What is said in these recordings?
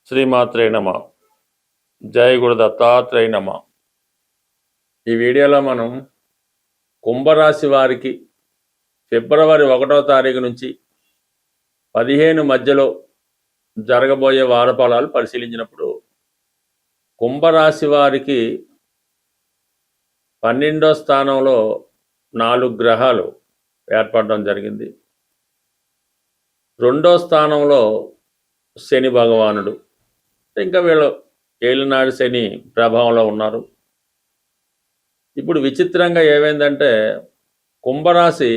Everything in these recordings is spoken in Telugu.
శ్రీమాత్రే నమ. జై గురు దత్తాత్రేయ నమ. ఈ వీడియోలో మనం కుంభరాశి వారికి ఫిబ్రవరి 1వ తారీఖు నుంచి 15 మధ్యలో జరగబోయే వారఫలాలు పరిశీలించినప్పుడు కుంభరాశి వారికి 12వ స్థానంలో 4 గ్రహాలు ఏర్పడడం జరిగింది. 2వ స్థానంలో శని భగవానుడు, ఇంకా వీళ్ళు ఏలినాడు శని ప్రభావంలో ఉన్నారు. ఇప్పుడు విచిత్రంగా ఏమైందంటే కుంభరాశి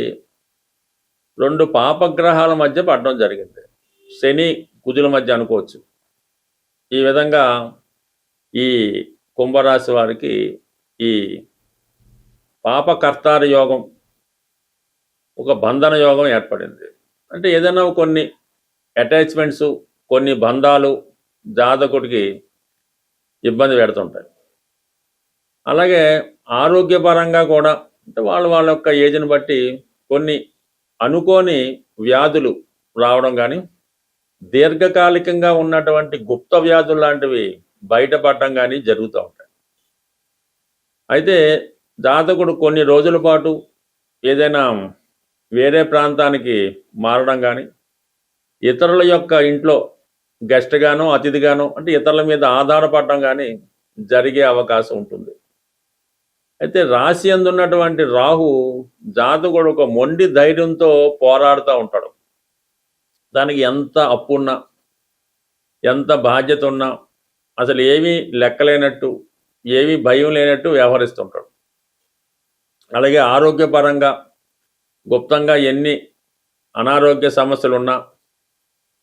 2 పాపగ్రహాల మధ్య పడడం జరిగింది. శని కుజుల మధ్య అనుకోవచ్చు. ఈ విధంగా ఈ కుంభరాశి వారికి ఈ పాపకర్తార యోగం, ఒక బంధన యోగం ఏర్పడింది. అంటే ఏదైనా కొన్ని అటాచ్మెంట్స్, కొన్ని బంధాలు జాతకుడికి ఇబ్బంది పెడుతుంటాయి. అలాగే ఆరోగ్యపరంగా కూడా అంటే వాళ్ళ యొక్క ఏజ్ని బట్టి కొన్ని అనుకోని వ్యాధులు రావడం కానీ, దీర్ఘకాలికంగా ఉన్నటువంటి గుప్త వ్యాధులు లాంటివి బయటపడటం కానీ జరుగుతూ ఉంటాయి. అయితే జాతకుడు కొన్ని రోజుల పాటు ఏదైనా వేరే ప్రాంతానికి మారడం కానీ, ఇతరుల యొక్క ఇంట్లో గెస్ట్గానో అతిథిగానో అంటే ఇతరుల మీద ఆధారపడటం కానీ జరిగే అవకాశం ఉంటుంది. అయితే రాశి అందున్నటువంటి రాహు జాతకుడు ఒక మొండి ధైర్యంతో పోరాడుతూ ఉంటాడు. దానికి ఎంత అప్పున్నా, ఎంత బాధ్యత ఉన్నా అసలు ఏమీ లెక్కలేనట్టు, ఏమీ భయం లేనట్టు వ్యవహరిస్తుంటాడు. అలాగే ఆరోగ్యపరంగా గుప్తంగా ఎన్ని అనారోగ్య సమస్యలు ఉన్నా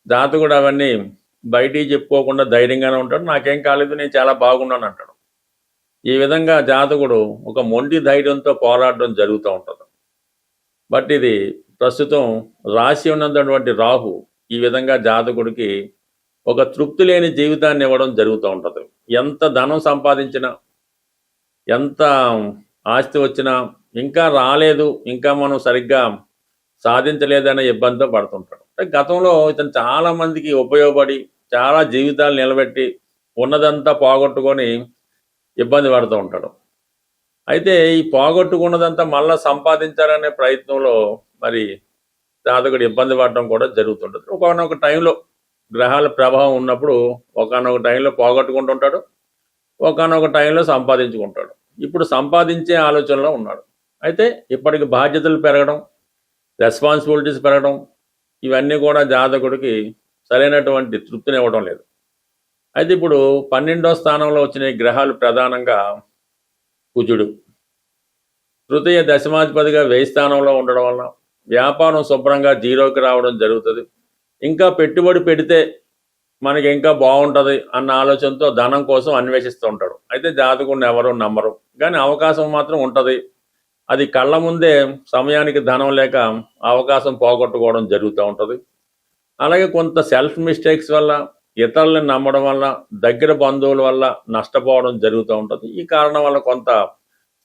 జాతకుడు అవన్నీ బయటికి చెప్పుకోకుండా ధైర్యంగానే ఉంటాడు. నాకేం కాలేదు, నేను చాలా బాగున్నాను అంటాడు. ఈ విధంగా జాతకుడు ఒక మొండి ధైర్యంతో పోరాడడం జరుగుతూ ఉంటుంది. బట్ ఇది ప్రస్తుతం రాశి ఉన్నటువంటి రాహు ఈ విధంగా జాతకుడికి ఒక తృప్తి లేని జీవితాన్ని ఇవ్వడం జరుగుతూ ఉంటుంది. ఎంత ధనం సంపాదించినా, ఎంత ఆస్తి వచ్చినా ఇంకా రాలేదు, ఇంకా మనం సరిగ్గా సాధించలేదనే ఇబ్బందితో పడుతుంటాడు. అంటే గతంలో ఇతను చాలా మందికి ఉపయోగపడి చాలా జీవితాలు నిలబెట్టి ఉన్నదంతా పోగొట్టుకొని ఇబ్బంది పడుతూ ఉంటాడు. అయితే ఈ పోగొట్టుకున్నదంతా మళ్ళీ సంపాదించాలనే ప్రయత్నంలో మరి జాతకుడు ఇబ్బంది పడడం కూడా జరుగుతుంటుంది. ఒకనొక టైంలో గ్రహాల ప్రభావం ఉన్నప్పుడు ఒకనొక టైంలో పోగొట్టుకుంటుంటాడు, ఒకనొక టైంలో సంపాదించుకుంటాడు. ఇప్పుడు సంపాదించే ఆలోచనలో ఉన్నాడు. అయితే ఇప్పటికి బాధ్యతలు పెరగడం, రెస్పాన్సిబిలిటీస్ పెరగడం, ఇవన్నీ కూడా జాతకుడికి సరైనటువంటి తృప్తిని ఇవ్వడం లేదు. అయితే ఇప్పుడు 12వ స్థానంలో వచ్చిన గ్రహాలు ప్రధానంగా కుజుడు, తృతీయ దశమాధిపతిగా 1000 స్థానంలో ఉండడం వలన వ్యాపారం శుభ్రంగా జీరోకి రావడం జరుగుతుంది. ఇంకా పెట్టుబడి పెడితే మనకి ఇంకా బాగుంటుంది అన్న ఆలోచనతో ధనం కోసం అన్వేషిస్తూ ఉంటాడు. అయితే జాతకుడిని ఎవరు నమ్మరు, కానీ అవకాశం మాత్రం ఉంటుంది. అది కళ్ళ ముందే సమయానికి ధనం లేక అవకాశం పోగొట్టుకోవడం జరుగుతూ ఉంటుంది. అలాగే కొంత సెల్ఫ్ మిస్టేక్స్ వల్ల, ఇతరులను నమ్మడం వల్ల, దగ్గర బంధువుల వల్ల నష్టపోవడం జరుగుతూ ఉంటుంది. ఈ కారణం వల్ల కొంత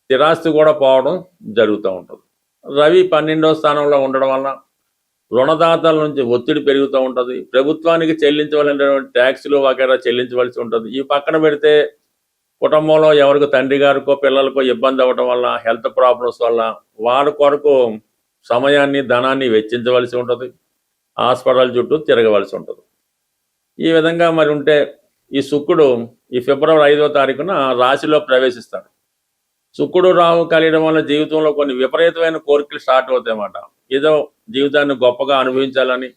స్థిరాస్తి కూడా పోవడం జరుగుతూ ఉంటుంది. రవి 12వ స్థానంలో ఉండడం వల్ల రుణదాతల నుంచి ఒత్తిడి పెరుగుతూ ఉంటుంది. ప్రభుత్వానికి చెల్లించవలసినటువంటి ట్యాక్సులు వగైరా చెల్లించవలసి ఉంటుంది. ఈ పక్కన పెడితే కుటుంబంలో ఎవరికి తండ్రి గారికో పిల్లలకో ఇబ్బంది అవ్వడం వల్ల, హెల్త్ ప్రాబ్లమ్స్ వల్ల వారి కొరకు సమయాన్ని, ధనాన్ని వెచ్చించవలసి ఉంటుంది. హాస్పిటల్ చుట్టూ తిరగవలసి ఉంటుంది. ఈ విధంగా మరి ఉంటే ఈ శుక్రుడు ఈ ఫిబ్రవరి 5వ తారీఖున రాశిలో ప్రవేశిస్తాడు. శుక్రుడు రాహు కలియడం వల్ల జీవితంలో కొన్ని విపరీతమైన కోరికలు స్టార్ట్ అవుతాయి అన్నమాట. ఏదో జీవితాన్ని గొప్పగా అనుభవించాలని,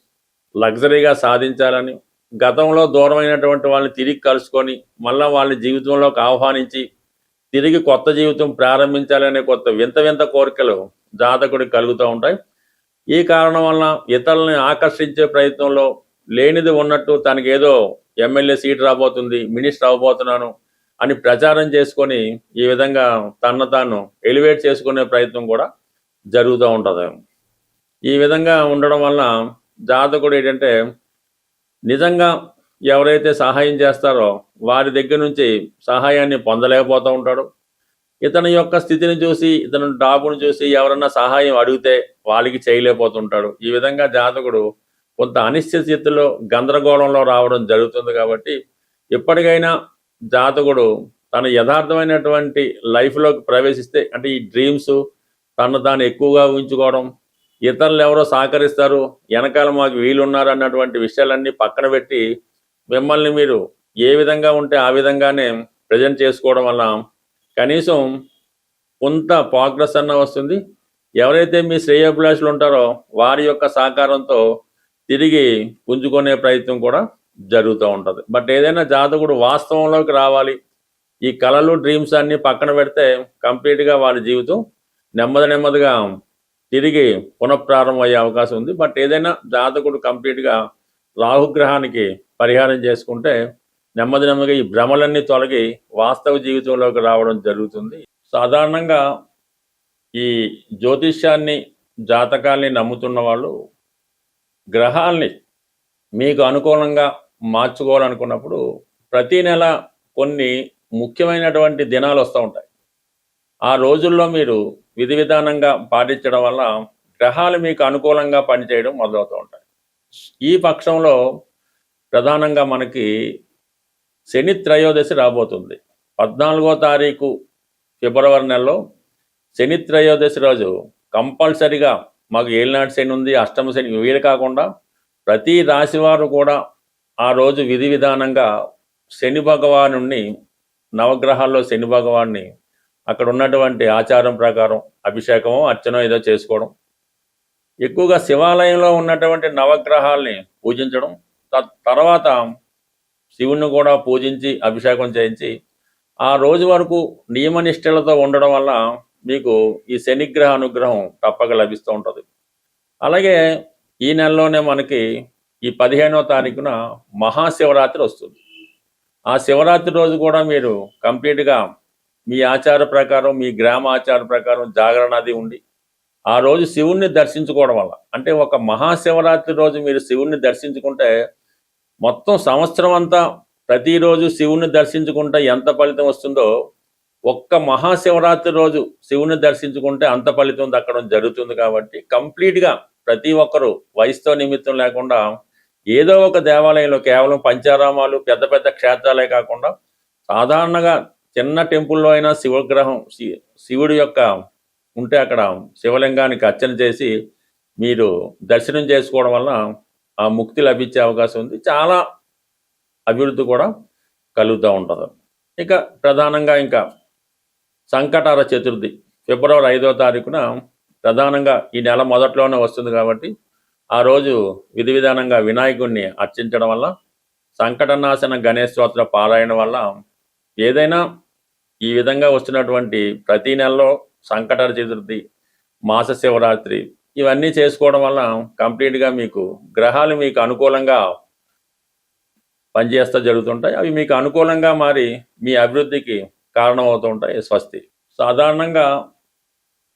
లగ్జరీగా సాధించాలని, గతంలో దూరమైనటువంటి వాళ్ళని తిరిగి కలుసుకొని మళ్ళీ వాళ్ళని జీవితంలోకి ఆహ్వానించి తిరిగి కొత్త జీవితం ప్రారంభించాలనే కొత్త వింత వింత కోరికలు జాతకుడికి కలుగుతూ ఉంటాయి. ఈ కారణం వలన ఇతరులని ఆకర్షించే ప్రయత్నంలో లేనిది ఉన్నట్టు తనకి ఏదో ఎమ్మెల్యే సీట్ రాబోతుంది, మినిస్టర్ అవ్వబోతున్నాను అని ప్రచారం చేసుకొని ఈ విధంగా తను తాను ఎలివేట్ చేసుకునే ప్రయత్నం కూడా జరుగుతూ ఉంటుంది. ఈ విధంగా ఉండడం వల్ల జాతకుడు ఏంటంటే నిజంగా ఎవరైతే సహాయం చేస్తారో వారి దగ్గర నుంచి సహాయాన్ని పొందలేకపోతూ ఉంటాడు. ఇతని యొక్క స్థితిని చూసి, ఇతని డాబును చూసి ఎవరన్నా సహాయం అడిగితే వాళ్ళకి చేయలేకపోతుంటాడు. ఈ విధంగా జాతకుడు కొంత అనిశ్చిత స్థితిలో, గందరగోళంలో రావడం జరుగుతుంది. కాబట్టి ఎప్పటికైనా జాతకుడు తన యథార్థమైనటువంటి లైఫ్లోకి ప్రవేశిస్తే, అంటే ఈ డ్రీమ్స్ తను తాను ఎక్కువగా ఊహించుకోవడం, ఇతరులు ఎవరో సహకరిస్తారు, వెనకాల మాకు వీలున్నారు అన్నటువంటి విషయాలన్నీ పక్కన పెట్టి మిమ్మల్ని మీరు ఏ విధంగా ఉంటే ఆ విధంగానే ప్రజెంట్ చేసుకోవడం వల్ల కనీసం కొంత ప్రోగ్రెస్ అన్న వస్తుంది. ఎవరైతే మీ శ్రేయోభిలాషులు ఉంటారో వారి యొక్క సహకారంతో తిరిగి పుంజుకునే ప్రయత్నం కూడా జరుగుతూ ఉంటుంది. బట్ ఏదైనా జాతకుడు వాస్తవంలోకి రావాలి, ఈ కళలు డ్రీమ్స్ అన్ని పక్కన పెడితే కంప్లీట్గా వాళ్ళ జీవితం నెమ్మదిగా తిరిగి పునఃప్రారంభం అయ్యే అవకాశం ఉంది. బట్ ఏదైనా జాతకుడు కంప్లీట్గా రాహుగ్రహానికి పరిహారం చేసుకుంటే నెమ్మదిగా ఈ భ్రమలన్నీ తొలగి వాస్తవ జీవితంలోకి రావడం జరుగుతుంది. సాధారణంగా ఈ జ్యోతిష్యాన్ని, జాతకాల్ని నమ్ముతున్న వాళ్ళు గ్రహాల్ని మీకు అనుకూలంగా మార్చుకోవాలనుకున్నప్పుడు ప్రతి నెల కొన్ని ముఖ్యమైనటువంటి దినాలు వస్తూ ఉంటాయి. ఆ రోజుల్లో మీరు విధి విధానంగా పాటించడం వల్ల గ్రహాలు మీకు అనుకూలంగా పనిచేయడం మొదలవుతూ ఉంటాయి. ఈ పక్షంలో ప్రధానంగా మనకి శని త్రయోదశి రాబోతుంది. 14వ తారీఖు ఫిబ్రవరి నెలలో శని త్రయోదశి రోజు కంపల్సరిగా మాకు ఏలినాటి శని ఉంది, అష్టమ శని, వీలు కాకుండా ప్రతి రాశివారు కూడా ఆ రోజు విధి విధానంగా శని భగవానుణ్ణి, నవగ్రహాల్లో శని భగవాన్ని అక్కడ ఉన్నటువంటి ఆచారం ప్రకారం అభిషేకమో అర్చనో ఏదో చేసుకోవడం, ఎక్కువగా శివాలయంలో ఉన్నటువంటి నవగ్రహాల్ని పూజించడం, తర్వాత శివుణ్ణి కూడా పూజించి అభిషేకం చేయించి ఆ రోజు వరకు నియమనిష్టలతో ఉండడం వల్ల మీకు ఈ శనిగ్రహ అనుగ్రహం తప్పక లభిస్తూ ఉంటుంది. అలాగే ఈ నెలలోనే మనకి ఈ 15వ తారీఖున మహాశివరాత్రి వస్తుంది. ఆ శివరాత్రి రోజు కూడా మీరు కంప్లీట్గా మీ ఆచార ప్రకారం, మీ గ్రామ ఆచార ప్రకారం జాగరణ అది ఉండి ఆ రోజు శివుణ్ణి దర్శించుకోవడం వల్ల, అంటే ఒక మహాశివరాత్రి రోజు మీరు శివుణ్ణి దర్శించుకుంటే మొత్తం సంవత్సరం అంతా ప్రతిరోజు శివుణ్ణి దర్శించుకుంటే ఎంత ఫలితం వస్తుందో ఒక్క మహాశివరాత్రి రోజు శివుని దర్శించుకుంటే అంత ఫలితం దక్కడం జరుగుతుంది. కాబట్టి కంప్లీట్గా ప్రతి ఒక్కరూ వయసుతో నిమిత్తం లేకుండా ఏదో ఒక దేవాలయంలో, కేవలం పంచారామాలు పెద్ద పెద్ద క్షేత్రాలే కాకుండా సాధారణంగా చిన్న టెంపుల్లో అయినా శివగ్రహం, శివుడి యొక్క ఉంటే అక్కడ శివలింగానికి అర్చన చేసి మీరు దర్శనం చేసుకోవడం వల్ల ఆ ముక్తి లభించే అవకాశం ఉంది. చాలా అభివృద్ధి కూడా కలుగుతూ ఉంటుంది. ఇక ప్రధానంగా ఇంకా సంకటార చతుర్థి ఫిబ్రవరి 5వ తారీఖున ప్రధానంగా ఈ నెల మొదట్లోనే వస్తుంది. కాబట్టి ఆ రోజు విధి విధానంగా వినాయకుడిని అర్చించడం వల్ల, సంకటనాశన గణేష్ స్తోత్ర పారాయణ వల్ల, ఏదైనా ఈ విధంగా వస్తున్నటువంటి ప్రతి నెలలో సంకటార చతుర్థి, మాస శివరాత్రి ఇవన్నీ చేసుకోవడం వల్ల కంప్లీట్గా మీకు గ్రహాలు మీకు అనుకూలంగా పనిచేస్తూ జరుగుతుంటాయి. అవి మీకు అనుకూలంగా మారి మీ అభివృద్ధికి కారణమవుతూ ఉంటాయి. స్వస్తి. సాధారణంగా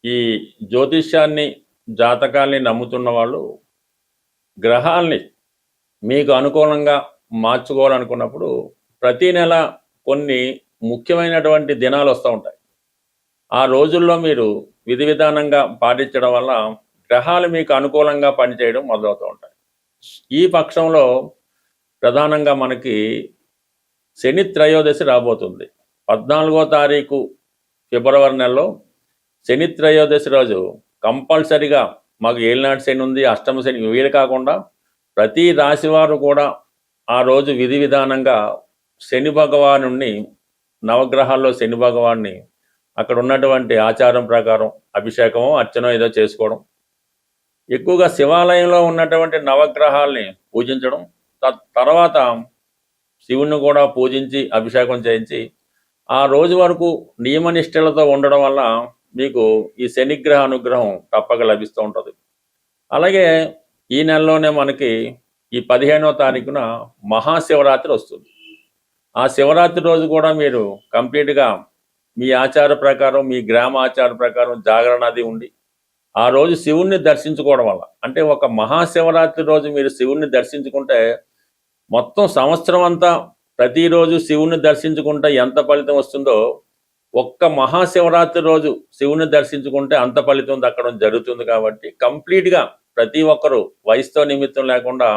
ఈ జ్యోతిష్యాన్ని, జాతకాల్ని నమ్ముతున్న వాళ్ళు గ్రహాల్ని మీకు అనుకూలంగా మార్చుకోవాలనుకున్నప్పుడు ప్రతి నెల కొన్ని ముఖ్యమైనటువంటి దినాలు వస్తూ ఉంటాయి. ఆ రోజుల్లో మీరు విధి విధానంగా పాటించడం వల్ల గ్రహాలు మీకు అనుకూలంగా పనిచేయడం మొదలవుతూ ఉంటాయి. ఈ పక్షంలో ప్రధానంగా మనకి శని త్రయోదశి రాబోతుంది. 14వ తారీఖు ఫిబ్రవరి నెలలో శని త్రయోదశి రోజు కంపల్సరిగా మాకు ఏలినాటి శని ఉంది, అష్టమ శని, వీలు కాకుండా ప్రతి రాశివారు కూడా ఆ రోజు విధి విధానంగా శని భగవానుణ్ణి, నవగ్రహాల్లో శని భగవాన్ని అక్కడ ఉన్నటువంటి ఆచారం ప్రకారం అభిషేకమో అర్చనో ఏదో చేసుకోవడం, ఎక్కువగా శివాలయంలో ఉన్నటువంటి నవగ్రహాల్ని పూజించడం, తర్వాత శివుణ్ణి కూడా పూజించి అభిషేకం చేయించి ఆ రోజు వరకు నియమనిష్టలతో ఉండడం వల్ల మీకు ఈ శనిగ్రహ అనుగ్రహం తప్పక లభిస్తూ ఉంటుంది. అలాగే ఈ నెలలోనే మనకి ఈ 15వ తారీఖున మహాశివరాత్రి వస్తుంది. ఆ శివరాత్రి రోజు కూడా మీరు కంప్లీట్గా మీ ఆచార ప్రకారం, మీ గ్రామ ఆచార ప్రకారం జాగరణ అది ఉండి ఆ రోజు శివుణ్ణి దర్శించుకోవడం వల్ల, అంటే ఒక మహాశివరాత్రి రోజు మీరు శివుణ్ణి దర్శించుకుంటే మొత్తం సంవత్సరం అంతా ప్రతిరోజు శివుణ్ణి దర్శించుకుంటే ఎంత ఫలితం వస్తుందో ఒక్క మహాశివరాత్రి రోజు శివుని దర్శించుకుంటే అంత ఫలితం దక్కడం జరుగుతుంది. కాబట్టి కంప్లీట్గా ప్రతి ఒక్కరూ వయసుతో నిమిత్తం లేకుండా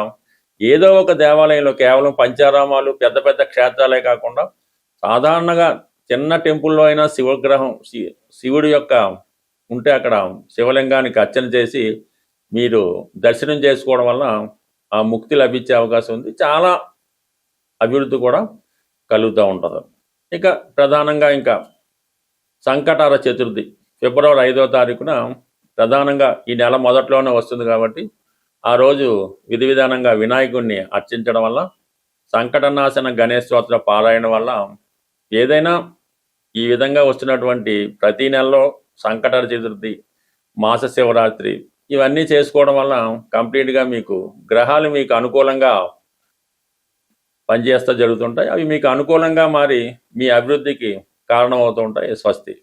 ఏదో ఒక దేవాలయంలో కేవలం పంచారామాలు పెద్ద పెద్ద క్షేత్రాలే కాకుండా సాధారణంగా చిన్న టెంపుల్లో అయినా శివగ్రహం శివుడి యొక్క ఉంటే అక్కడ శివలింగానికి అర్చన చేసి మీరు దర్శనం చేసుకోవడం వల్ల ఆ ముక్తి లభించే అవకాశం ఉంది. చాలా అభివృద్ధి కూడా కలుగుతూ ఉంటుంది. ఇక ప్రధానంగా ఇంకా సంకటహర చతుర్థి ఫిబ్రవరి 5వ తారీఖున ప్రధానంగా ఈ నెల మొదట్లోనే వస్తుంది కాబట్టి ఆ రోజు విధి విధానంగా వినాయకుడిని అర్చించడం వల్ల, సంకటనాశన గణేష్ స్తోత్ర పారాయణ వల్ల ఏదైనా ఈ విధంగా వస్తున్నటువంటి ప్రతి నెలలో సంకటహర చతుర్థి, మాస శివరాత్రి ఇవన్నీ చేసుకోవడం వల్ల కంప్లీట్గా మీకు గ్రహాలు మీకు అనుకూలంగా పనిచేస్తూ జరుగుతుంటాయి. అవి మీకు అనుకూలంగా మారి మీ అభివృద్ధికి కారణమవుతూ ఉంటాయి. స్వస్తి.